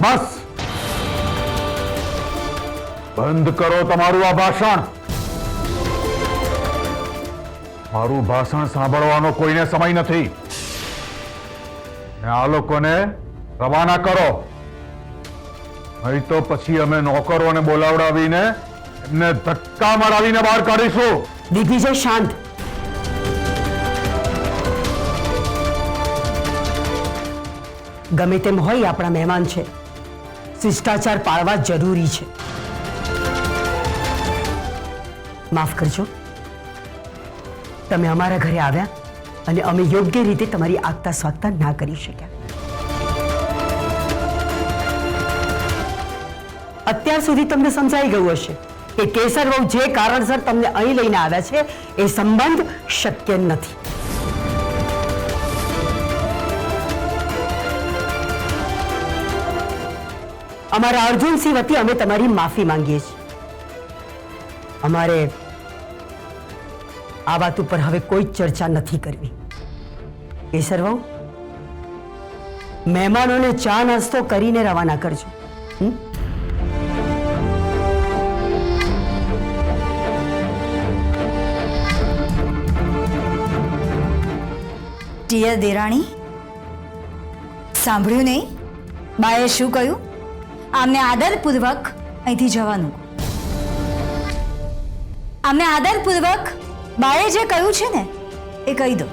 બસ બંધ કરો તમારું આ ભાષણ. મારું ભાષણ સાંભળવાનો કોઈને સમય નથી. આ લોકોને રવાના કરો, નહીં તો પછી અમે નોકરોને બોલાવડાવીને એમને ધક્કા મરાવીને બહાર કાઢીશું. દિગ્વિજય, શાંત. ગમે તેમ હોય, આપણા મહેમાન છે, શિષ્ટાચાર પાળવા જરૂરી છે. માફ કરજો, તમે અમારા ઘરે આવ્યા અને અમે યોગ્ય રીતે તમારી આગતા સ્વાગતા ના કરી શક્યા. અત્યાર સુધી તમને સમજાઈ ગયું હશે કે કેસર વહુ જે કારણસર તમને અહીં લઈને આવ્યા છે એ સંબંધ શક્ય નથી. અમારા અર્જુનસિંહ વતી અમે તમારી માફી માંગીએ છીએ. અમારે આ વાત ઉપર હવે કોઈ ચર્ચા નથી કરવી. કેસર વહુ, મહેમાનોને ચા નાસ્તો કરીને રવાના કરજો. ડિયર દેરાણી, સાંભળ્યું નહીં? બાએ શું કહ્યું? આમને આદરપૂર્વક અહીંથી જવાનું. આમને આદરપૂર્વક બાએ જે કહ્યું છે ને એ કહી દો.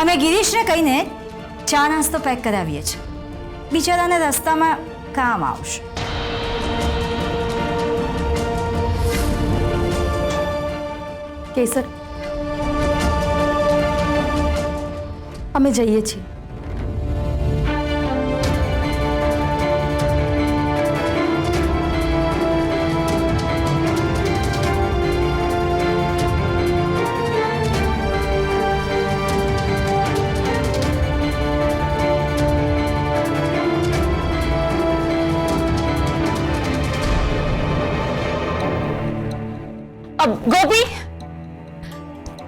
અમે ગિરીશને કહીને ચા નાસ્તો પેક કરાવીએ છીએ. બિચારાને રસ્તામાં કામ આવશે. કેસર, અમે જઈએ છીએ. ગોપી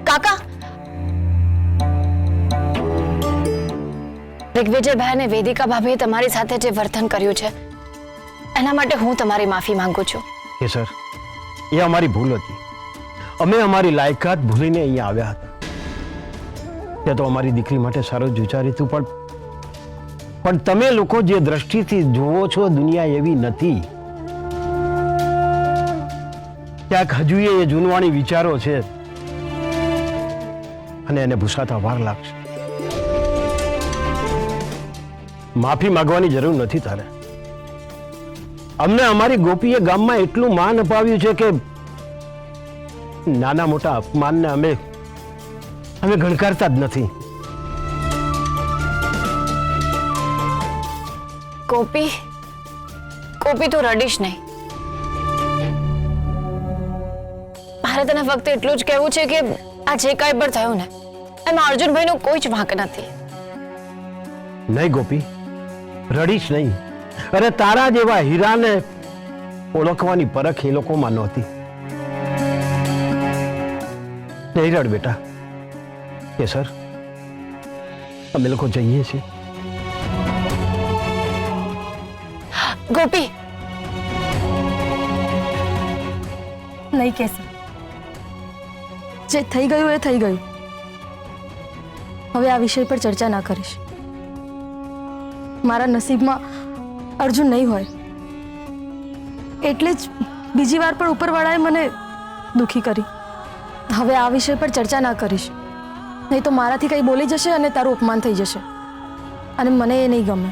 કાકા, દિગ્વિજયભાઈ અને વેદિકા ભાભીએ તમારી સાથે જે વર્તન કર્યું છે એના માટે હું તમારી માફી માંગુ છું. કેસર, એ અમારી ભૂલ હતી. અમે અમારી લાયકાત ભૂલીને અહીંયા આવ્યા હતા. તે તો અમારી દીકરી માટે સારું જ વિચાર્યું હતું, પણ તમે લોકો જે દ્રષ્ટિથી જોવો છો દુનિયા એવી નથી. ક્યાંક હજુ એ જૂનવાણી વિચારો છે અને એને ભૂસાતા વાર લાગશે. માફી માંગવાની જરૂર નથી તારે. અમને અમારી ગોપીએ ગામમાં એટલું માન અપાવ્યું છે કે નાના મોટા અપમાનને અમે ગણકારતા જ નથી. ગોપી, તું રડીશ નહીં. મારે તને ફક્ત એટલું જ કહેવું છે કે આ જે કાંઈ પણ થયું ને એમાં અર્જુનભાઈનો કોઈ જ વાંક નથી. નહીં ગોપી, રડીશ નહીં. અરે તારા જેવા હીરાને ઓળખવાની પરખ એ લોકોમાં નહોતી. નહીં રડ બેટા. કેસર, અમે લોકો જઈએ છીએ. ગોપી, નહીં કેસર, જે થઈ ગયું એ થઈ ગયું. હવે આ વિષય પર ચર્ચા ના કરીશ. મારા નસીબમાં અર્જુન નહીં હોય એટલે જ બીજી વાર પણ ઉપરવાળાએ મને દુખી કરી. હવે આ વિષય પર ચર્ચા ના કરીશ, નહીં તો મારાથી કંઈ બોલી જશે અને તારું અપમાન થઈ જશે, અને મને એ નહીં ગમે.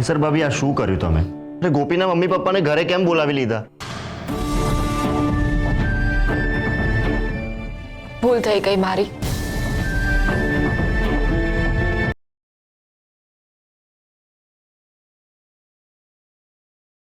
કેસર ભાભી, આ શું કર્યું તમે? એટલે ગોપીના મમ્મી પપ્પાને ઘરે કેમ બોલાવી લીધા? ભૂલ થઈ ગઈ મારી.